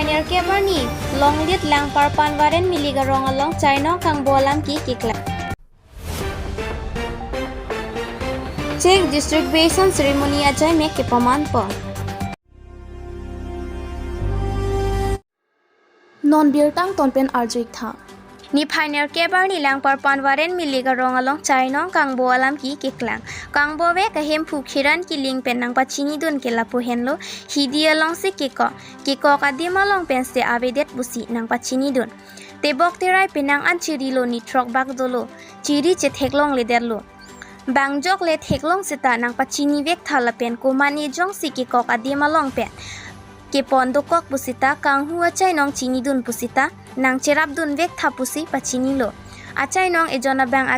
pioneer ke barni long lit lang par panwaren miliga rong along China kang bolam ki kikla check distribution ceremony ajai me ke paman po non beer tang ton pen arjik tha ni pioneer ke barni lang par panwaren miliga rong along China kang bolam ki kiklang kang bo ve ka hem phu khiran ki ling pen nang pachini dun ke lapu henlo hidi along se kiko ka dima long pen se avedet busi nang pachini dun te bok te rai penang an chiri lo ni trok bak dolo chiri che theklong le derlo bangjok le theklong seta nang pachini vek thala pen ko mani jong si kiko ka dima long pen ke pondokok pusita kang hu achai nong chini dun pusita nang cherap dun vek tha pusi pachini lo achai nong ejona bang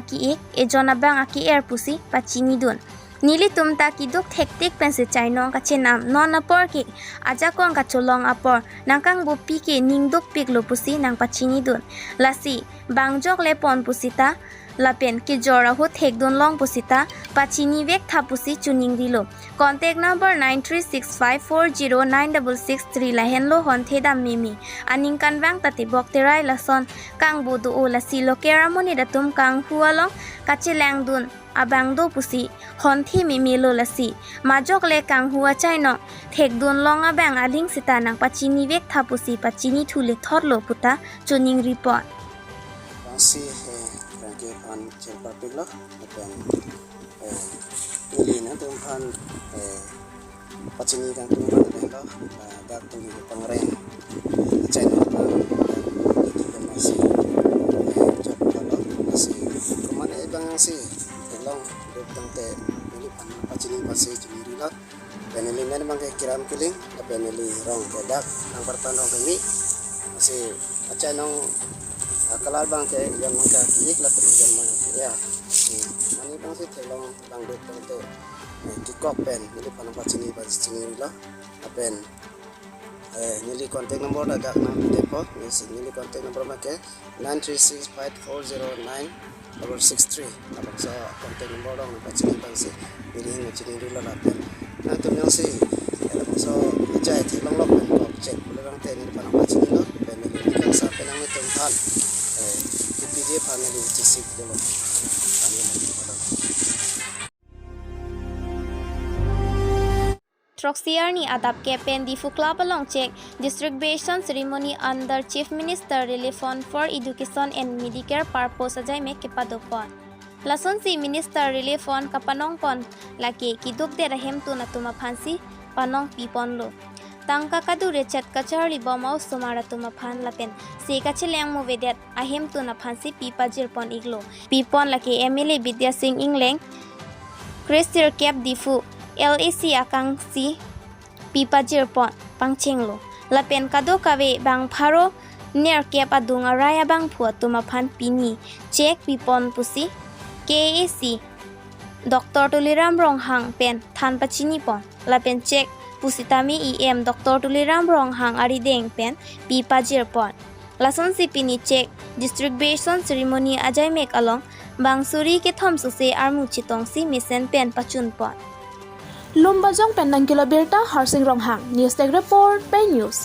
aki er pusi pachini dun nili tumta ki duk thektik pense chai nong ka chenam non apor ki aja kong ka cholong apor nangkang bu pi ke ning duk pik lo pusi nang pachini dun lasi bangjok le pon pusita lapen ki jora ho thek dun long pusita pachini vek tha pusi chuning dilo contact number 9365409663 la henlo hon thedam mimi aning kan wang tati bok terai lason kang bodu o la silo keramoni datum kang hualong kachelang dun abang do pusi hon thi mimi lo lasi majok le kang hua chai no thek dun long abang aling sita nang pachini vek tha pusi pachini thule thorlo puta chuning report si ke pan chen papik lo dan ini na tum pan pachini kang tum pan lo dak tum pangreng chen pa itu masih job kalau masih kemana bang si long dok tangte ini pan pachini masih cemiri lo dan ini memang ke kiram kiling tapi ini rong ke dak nang pertan rong kami masih acha nong kalal bang ke yang mangka yik la pen yang mangka ya mani bang si thelong bang dok tangte kikok pen ini pan pachini lo apen nili contact number ada nam depo nili contact number make 9365409663 abang sa contact number dong pachini bang si nili ngachini dulu la pen na tum yang si abang so ajai thelong lok pen kok check bang te ni pan pachini lo pen nili kan sa pen ang tum than PJ panel isik dulu Troxiarni adap ke pen di fukla balong check distribution ceremony under Chief Minister Relief Fund for Education and Medicare purpose ajai me ke padopon lason si Minister Relief Fund kapanong pon laki kiduk de rahem tu na tuma phansi panong pipon lo tangka kadure chat kachari bomau sumara tuma phan lapen se kachileng mu vedet ahem tu na phansi pipa jirpon iglo pipon laki MLA Vidya Singh Ingleng Christier Cap Difu LAC akang si pipa jirpon pangchenglo lapen kado kawe bang pharo ner kep adung araya bang phua tuma phan Pini check pipon pusi KAC Dr. Tuliram Ronghang pen than pachini pon lapen check pusitami EM Dr. Tuliram Ronghang arideng pen pipa jirpon lason si Pini check distribution ceremony ajai mek along bangsuri ke thomsu se armu chitong si misen pen pachun pon Lumbajong pendang kilo Abirta Harsing Ronghang News Tech Report Pay News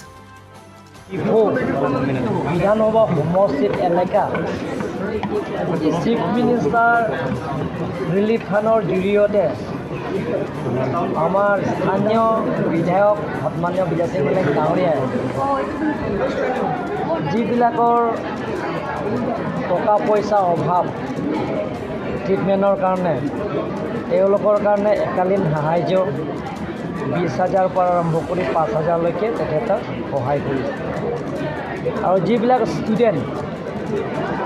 বিধানসভা সমষ্টিত এলেকা chief minister relief ফাণ্ডৰ জৰিয়তে আমাৰ স্থানীয় বিধায়ক সন্মানীয় বিজয় সিং ডাঙৰীয়াই যিবিলাকৰ টকা পইচা অভাৱ ট্ৰিটমেণ্টৰ কাৰণে তেওঁলোকৰ কাৰণে একালীন সাহায্য 20,000 পৰা আৰম্ভ কৰি 5,000 লৈকে তেখেতক সহায় কৰিছে আৰু যিবিলাক ষ্টুডেণ্ট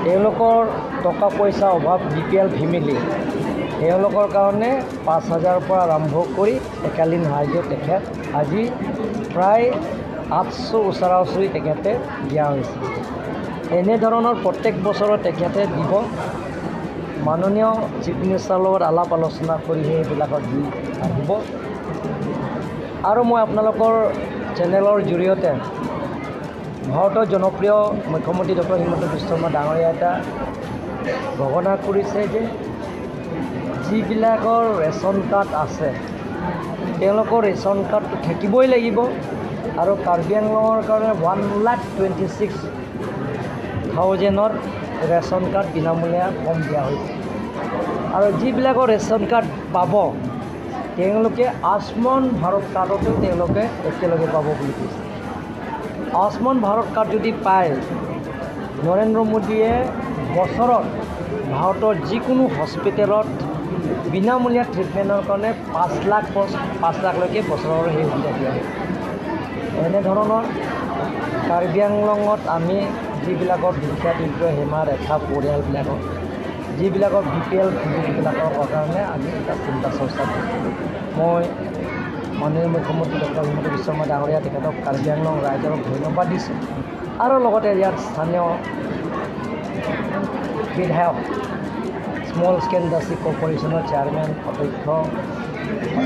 তেওঁলোকৰ টকা পইচা অভাৱ BPL ফেমিলি তেওঁলোকৰ কাৰণে 5,000 পৰা আৰম্ভ কৰি একালীন সাহায্য তেখেত আজি প্ৰায় 800 ওচৰা-ওচৰি তেখেতে দিয়া হৈছে এনেধৰণৰ প্ৰত্যেক বছৰত তেখেতে দিব মাননীয় চিফ মিনিষ্টাৰৰ লগত আলাপ আলোচনা কৰি সেইবিলাকত দি আহিব আৰু মই আপোনালোকৰ চেনেলৰ জৰিয়তে ভাৰতৰ জনপ্ৰিয় মুখ্যমন্ত্ৰী ডক্টৰ হিমন্ত বিশ্ব শৰ্মা ডাঙৰীয়া এটা ঘোষণা কৰিছে যে যিবিলাকৰ ৰেচন কাৰ্ড আছে তেওঁলোকৰ ৰেচন কাৰ্ডটো থাকিবই লাগিব আৰু কাৰ্বি আংলঙৰ কাৰণে 1,26,000 ৰেচন কাৰ্ড বিনামূলীয়া কম দিয়া হৈছে আৰু যিবিলাকৰ ৰেচন কাৰ্ড পাব তেওঁলোকে আয়ুষ্মান ভাৰত কাৰ্ডতো তেওঁলোকে একেলগে পাব বুলি কৈছে। আয়ুষ্মান ভাৰত কাৰ্ড যদি পায় নৰেন্দ্ৰ মোদীয়ে বছৰত ভাৰতৰ যিকোনো হস্পিটেলত বিনামূলীয়া ট্ৰিটমেণ্টৰ কাৰণে 5 লাখলৈকে বছৰৰ সেই সুবিধা দিয়া হয়। এনেধৰণৰ কাৰ্বি আংলঙত আমি যিবিলাকৰ দুখীয়া দৰিদ্ৰ সীমা ৰেখা পৰিয়ালবিলাকক যিবিলাকৰ BPL ফেমিলিবিলাকৰ কাৰণে আমি এটা চিন্তা চৰ্চা কৰিছোঁ। মই মাননীয় মুখ্যমন্ত্ৰী ডক্টৰ হিমন্ত বিশ্ব শৰ্মা ডাঙৰীয়া তেখেতক কাৰ্বি আংলং ৰাইজক ধন্যবাদ দিছোঁ আৰু লগতে ইয়াত স্থানীয় বিধায়ক স্মল স্কেল ইণ্ডাষ্ট্ৰী কৰ্পৰেশ্যনৰ চেয়াৰমেন অধ্যক্ষ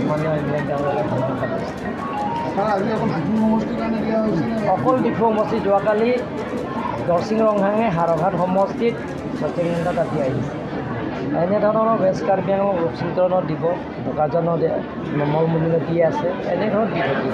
মাননীয় ইংলেণ্ড ডাঙৰীয়াক ধন্যবাদ দিছোঁ। অকল ডিফু সমষ্টি যোৱাকালি দৰচিং ৰংহাঙে হাৰঘাট সমষ্টিত 36 তাত দি আহিছে। এনেধৰণৰ ৱেষ্ট কাৰ্বি আংলং ৰূপচিন্তনত দিব, বোকাজানত নমলমুনিত দি আছে, এনেধৰণৰ দি থাকিব।